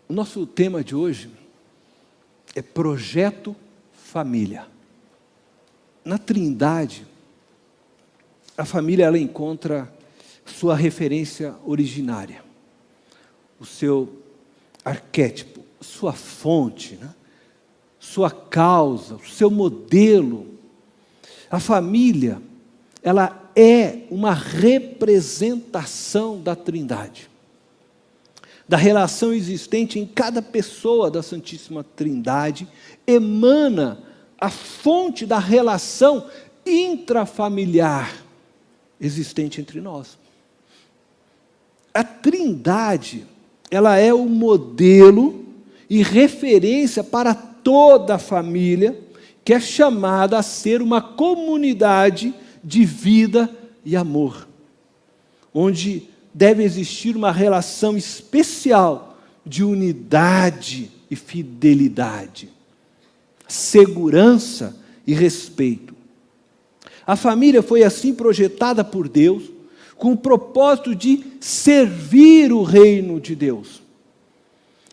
O nosso tema de hoje é Projeto Família. Na Trindade, a família ela encontra sua referência originária, o seu arquétipo, sua fonte, né? Sua causa, o seu modelo. A família, ela é uma representação da Trindade, da relação existente em cada pessoa da Santíssima Trindade, emana a fonte da relação intrafamiliar existente entre nós. A Trindade, ela é o modelo e referência para toda a família, que é chamada a ser uma comunidade de vida e amor, onde deve existir uma relação especial de unidade e fidelidade, segurança e respeito. A família foi assim projetada por Deus, com o propósito de servir o reino de Deus.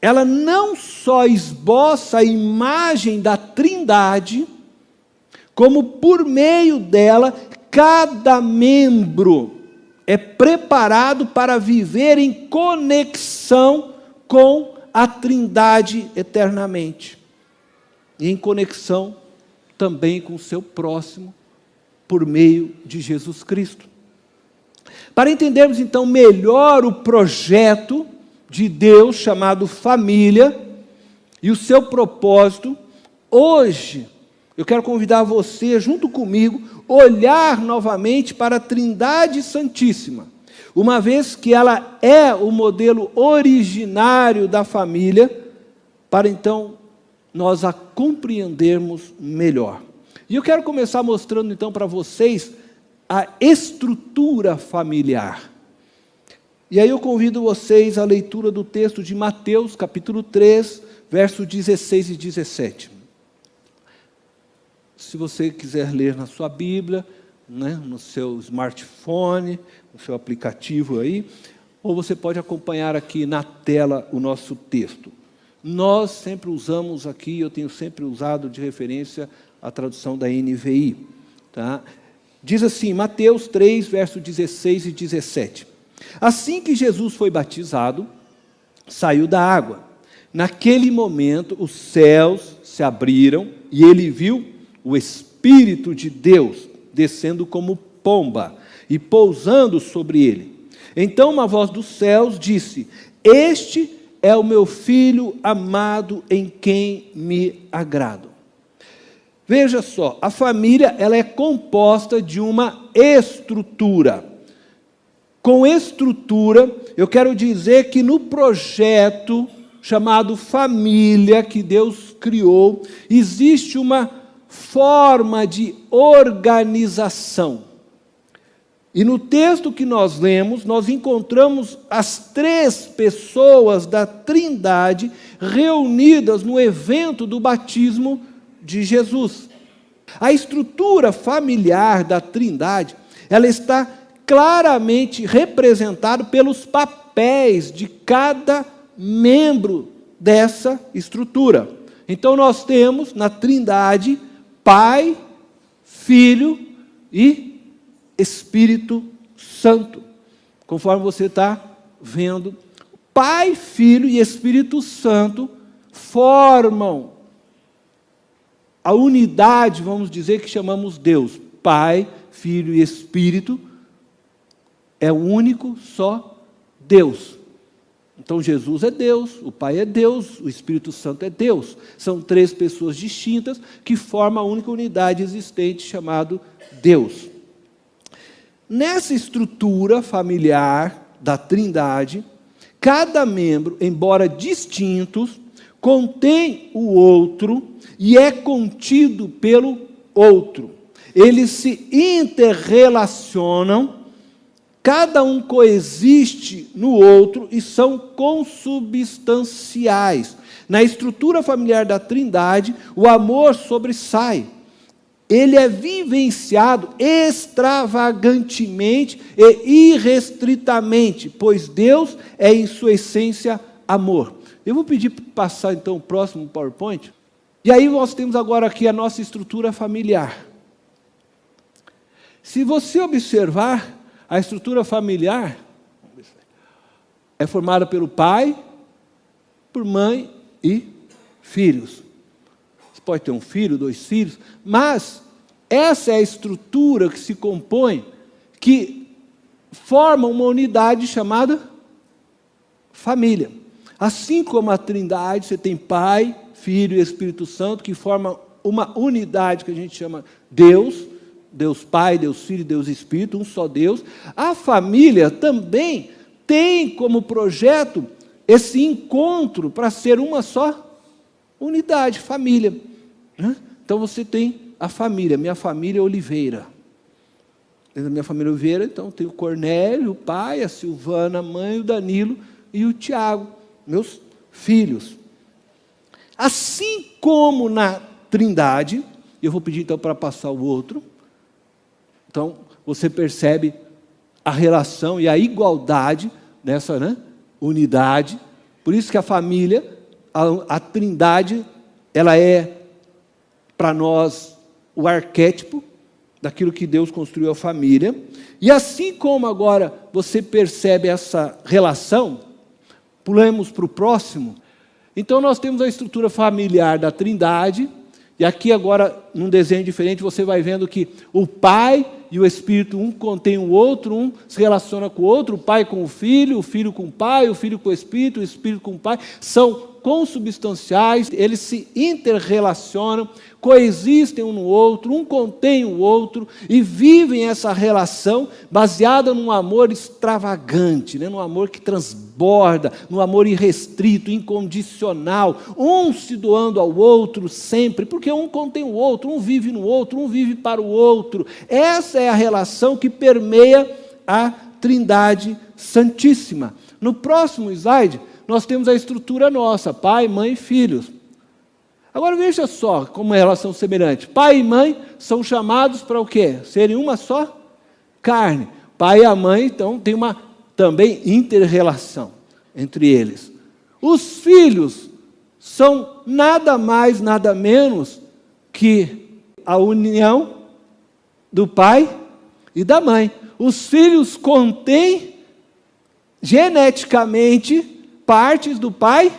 Ela não só esboça a imagem da Trindade, como por meio dela, cada membro é preparado para viver em conexão com a Trindade eternamente. E em conexão também com o seu próximo, por meio de Jesus Cristo. Para entendermos então melhor o projeto de Deus chamado família e o seu propósito, hoje eu quero convidar você, junto comigo, olhar novamente para a Trindade Santíssima, uma vez que ela é o modelo originário da família, para então nós a compreendermos melhor. E eu quero começar mostrando então para vocês a estrutura familiar. E aí eu convido vocês à leitura do texto de Mateus, capítulo 3, versos 16 e 17. Se você quiser ler na sua Bíblia, né, no seu smartphone, no seu aplicativo aí, ou você pode acompanhar aqui na tela o nosso texto. Nós sempre usamos aqui, eu tenho sempre usado de referência a tradução da NVI. Tá? Diz assim, Mateus 3, versos 16 e 17. Assim que Jesus foi batizado, saiu da água. Naquele momento, os céus se abriram e ele viu o Espírito de Deus descendo como pomba e pousando sobre ele. Então uma voz dos céus disse: Este é o meu Filho amado em quem me agrado. Veja só, a família ela é composta de uma estrutura. Com estrutura, eu quero dizer que no projeto chamado família que Deus criou, existe uma forma de organização. E no texto que nós lemos, nós encontramos as três pessoas da Trindade reunidas no evento do batismo de Jesus. A estrutura familiar da Trindade, ela está claramente representada pelos papéis de cada membro dessa estrutura. Então nós temos na Trindade Pai, Filho e Espírito Santo. Conforme você está vendo, Pai, Filho e Espírito Santo formam a unidade, vamos dizer, que chamamos Deus. Pai, Filho e Espírito é o único só Deus. Então Jesus é Deus, o Pai é Deus, o Espírito Santo é Deus. São três pessoas distintas que formam a única unidade existente chamado Deus. Nessa estrutura familiar da Trindade, cada membro, embora distintos, contém o outro e é contido pelo outro. Eles se interrelacionam, cada um coexiste no outro e são consubstanciais. Na estrutura familiar da Trindade, o amor sobressai. Ele é vivenciado extravagantemente e irrestritamente, pois Deus é, em sua essência, amor. Eu vou pedir para passar então o próximo PowerPoint. E aí nós temos agora aqui a nossa estrutura familiar. Se você observar, a estrutura familiar é formada pelo pai, por mãe e filhos. Você pode ter um filho, 2 filhos, mas essa é a estrutura que se compõe, que forma uma unidade chamada família. Assim como a Trindade, você tem Pai, Filho e Espírito Santo, que formam uma unidade que a gente chama Deus, Deus Pai, Deus Filho, Deus Espírito, um só Deus. A família também tem como projeto esse encontro para ser uma só unidade, família. Então você tem a família, minha família é Oliveira. Dentro da minha família Oliveira, então tem o Cornélio, o pai, a Silvana, a mãe, o Danilo e o Tiago, meus filhos. Assim como na Trindade, eu vou pedir então para passar o outro. Então, você percebe a relação e a igualdade nessa unidade. Por isso que a família, a Trindade, ela é para nós o arquétipo daquilo que Deus construiu a família. E assim como agora você percebe essa relação, pulamos para o próximo. Então nós temos a estrutura familiar da Trindade, e aqui agora, num desenho diferente, você vai vendo que o Pai e o Espírito, um contém o outro, um se relaciona com o outro, o Pai com o Filho com o Pai, o Filho com o Espírito com o Pai, são consubstanciais, eles se interrelacionam, coexistem um no outro, um contém o outro, e vivem essa relação baseada num amor extravagante, num amor que transborda, num amor irrestrito, incondicional, um se doando ao outro sempre, porque um contém o outro, um vive no outro, um vive para o outro. Essa é a relação que permeia a Trindade Santíssima. No próximo slide, nós temos a estrutura nossa, pai, mãe e filhos. Agora veja só como elas são semelhantes. Pai e mãe são chamados para o quê? Serem uma só carne. Pai e a mãe, então, tem uma também inter-relação entre eles. Os filhos são nada mais, nada menos que a união do pai e da mãe. Os filhos contêm geneticamente partes do pai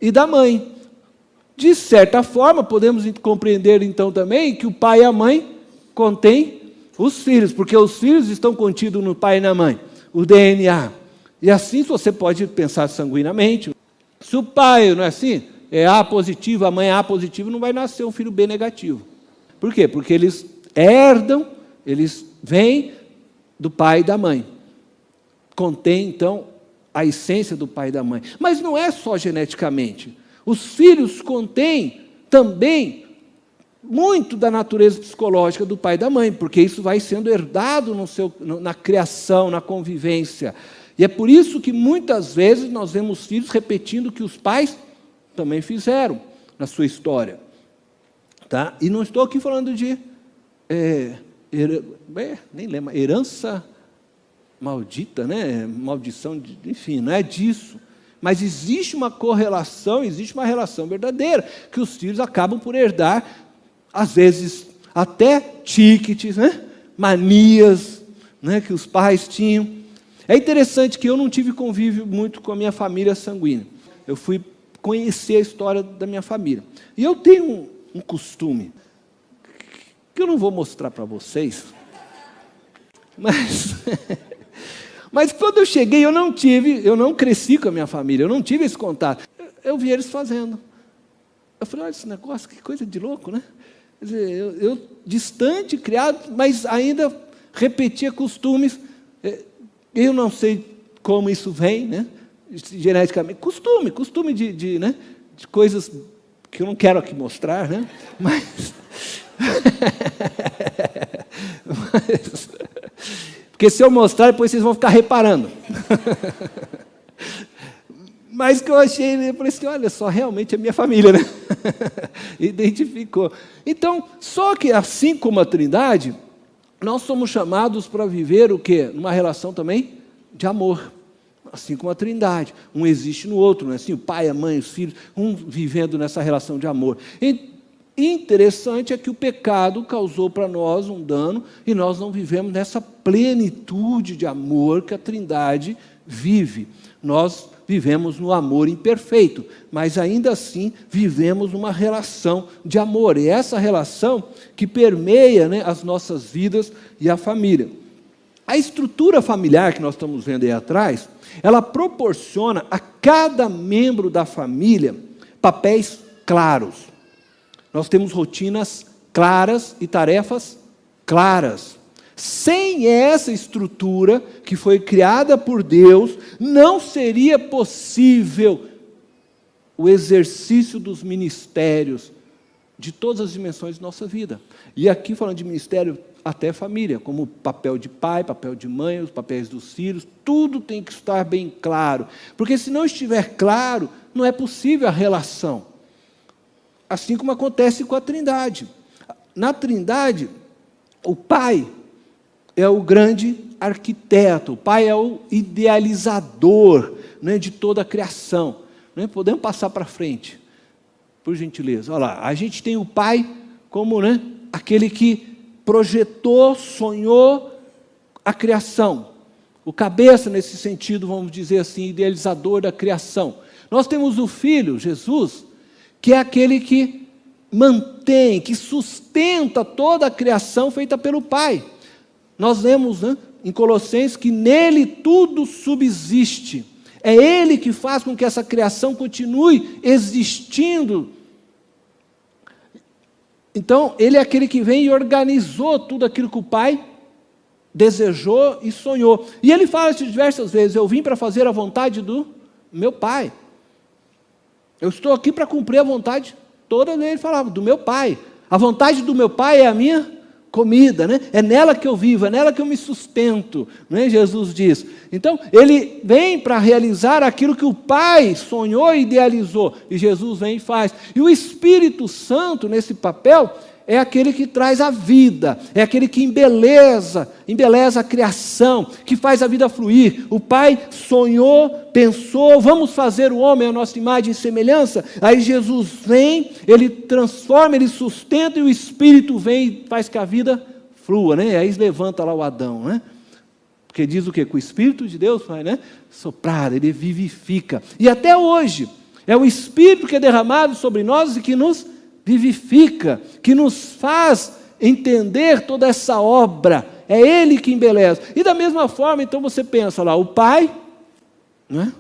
e da mãe. De certa forma, podemos compreender então também que o pai e a mãe contêm os filhos, porque os filhos estão contidos no pai e na mãe, o DNA. E assim você pode pensar sanguinamente. Se o pai, não é assim, é A positivo, a mãe é A positivo, não vai nascer um filho B negativo. Por quê? Porque eles herdam, eles vêm do pai e da mãe. Contém, então, a essência do pai e da mãe. Mas não é só geneticamente. Os filhos contêm também muito da natureza psicológica do pai e da mãe, porque isso vai sendo herdado na criação, na convivência. E é por isso que muitas vezes nós vemos filhos repetindo o que os pais também fizeram na sua história. Tá? E não estou aqui falando de nem lembro, herança maldita, maldição, enfim, não é disso. Mas existe uma correlação, existe uma relação verdadeira, que os filhos acabam por herdar, às vezes, até tiques, manias, que os pais tinham. É interessante que eu não tive convívio muito com a minha família sanguínea. Eu fui conhecer a história da minha família. E eu tenho um costume, que eu não vou mostrar para vocês, mas quando eu cheguei, eu não cresci com a minha família, eu não tive esse contato. Eu vi eles fazendo. Eu falei, olha esse negócio, que coisa de louco, né? Quer dizer, eu distante, criado, mas ainda repetia costumes. Eu não sei como isso vem, geneticamente. Costume de coisas que eu não quero aqui mostrar, mas porque se eu mostrar, depois vocês vão ficar reparando. Mas que eu achei, eu falei assim, olha só, realmente é minha família, Identificou. Então, só que assim como a Trindade, nós somos chamados para viver o quê? Numa relação também de amor. Assim como a Trindade. Um existe no outro, não é assim? O pai, a mãe, os filhos, um vivendo nessa relação de amor. Interessante é que o pecado causou para nós um dano e nós não vivemos nessa plenitude de amor que a Trindade vive. Nós vivemos no amor imperfeito, mas ainda assim vivemos numa relação de amor. E essa relação que permeia, né, as nossas vidas e a família. A estrutura familiar que nós estamos vendo aí atrás, ela proporciona a cada membro da família papéis claros. Nós temos rotinas claras e tarefas claras. Sem essa estrutura que foi criada por Deus, não seria possível o exercício dos ministérios de todas as dimensões de nossa vida. E aqui falando de ministério, até família, como o papel de pai, papel de mãe, os papéis dos filhos, tudo tem que estar bem claro. Porque se não estiver claro, não é possível a relação. Assim como acontece com a Trindade. Na Trindade, o pai é o grande arquiteto, o pai é o idealizador, né, de toda a criação. Né? Podemos passar para frente, por gentileza. Olha lá, a gente tem o pai como, né, aquele que projetou, sonhou a criação. O cabeça, nesse sentido, vamos dizer assim, idealizador da criação. Nós temos o Filho, Jesus, que é aquele que mantém, que sustenta toda a criação feita pelo Pai. Nós lemos, né, em Colossenses que nele tudo subsiste. É Ele que faz com que essa criação continue existindo. Então, Ele é aquele que vem e organizou tudo aquilo que o Pai desejou e sonhou. E Ele fala isso diversas vezes: eu vim para fazer a vontade do meu Pai. Eu estou aqui para cumprir a vontade, toda vez Ele falava, do meu Pai. A vontade do meu Pai é a minha comida, né? É nela que eu vivo, é nela que eu me sustento, né? Jesus diz. Então, Ele vem para realizar aquilo que o Pai sonhou e idealizou, e Jesus vem e faz. E o Espírito Santo, nesse papel, é aquele que traz a vida, é aquele que embeleza a criação, que faz a vida fluir. O Pai sonhou, pensou, vamos fazer o homem à nossa imagem e semelhança. Aí Jesus vem, Ele transforma, Ele sustenta, e o Espírito vem e faz que a vida flua, né? Aí levanta lá o Adão, né? Porque diz o quê? Que o Espírito de Deus vai, né, soprar, Ele vivifica. E até hoje, é o Espírito que é derramado sobre nós e que nos vivifica, que nos faz entender toda essa obra. É Ele que embeleza. E da mesma forma, então você pensa lá, o Pai, né,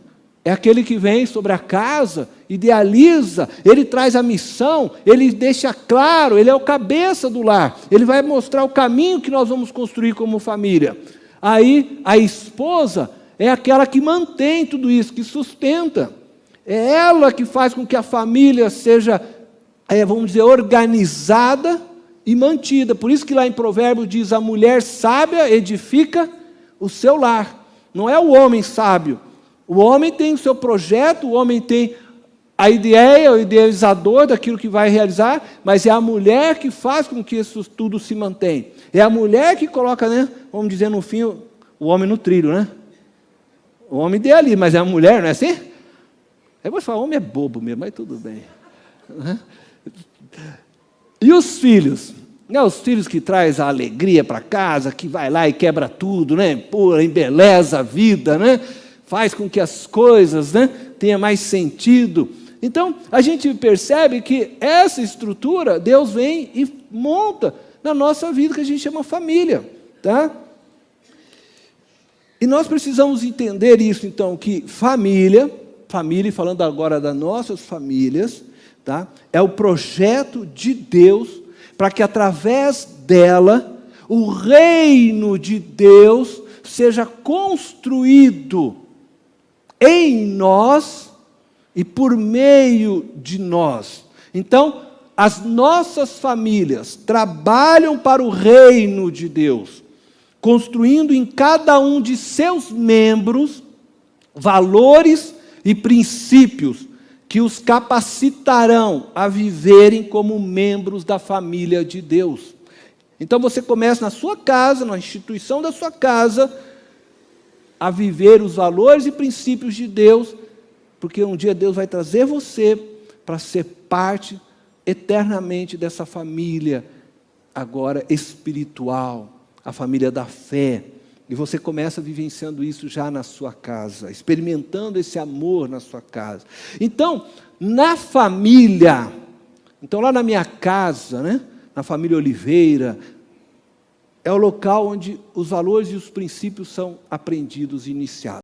é aquele que vem sobre a casa, idealiza, Ele traz a missão, Ele deixa claro, Ele é o cabeça do lar, Ele vai mostrar o caminho que nós vamos construir como família. Aí a esposa é aquela que mantém tudo isso, que sustenta. É ela que faz com que a família seja, vamos dizer, organizada e mantida. Por isso que lá em Provérbios diz, a mulher sábia edifica o seu lar. Não é o homem sábio. O homem tem o seu projeto, o homem tem a ideia, o idealizador daquilo que vai realizar, mas é a mulher que faz com que isso tudo se mantenha. É a mulher que coloca, né, vamos dizer, no fim, o homem no trilho, né? O homem idealiza, mas é a mulher, não é assim? Eu vou falar, o homem é bobo mesmo, mas tudo bem. E os filhos? Os filhos que traz a alegria para casa, que vai lá e quebra tudo, né? Pô, embeleza a vida, né? Faz com que as coisas, né, tenham mais sentido. Então, a gente percebe que essa estrutura, Deus vem e monta na nossa vida, que a gente chama família, tá? E nós precisamos entender isso, então, que família, falando agora das nossas famílias, tá? É o projeto de Deus para que através dela o reino de Deus seja construído em nós e por meio de nós. Então, as nossas famílias trabalham para o reino de Deus, construindo em cada um de seus membros valores e princípios que os capacitarão a viverem como membros da família de Deus. Então você começa na sua casa, na instituição da sua casa, a viver os valores e princípios de Deus, porque um dia Deus vai trazer você para ser parte eternamente dessa família, agora espiritual, a família da fé. E você começa vivenciando isso já na sua casa, experimentando esse amor na sua casa. Então, na família, então lá na minha casa, né, na família Oliveira, é o local onde os valores e os princípios são aprendidos e iniciados.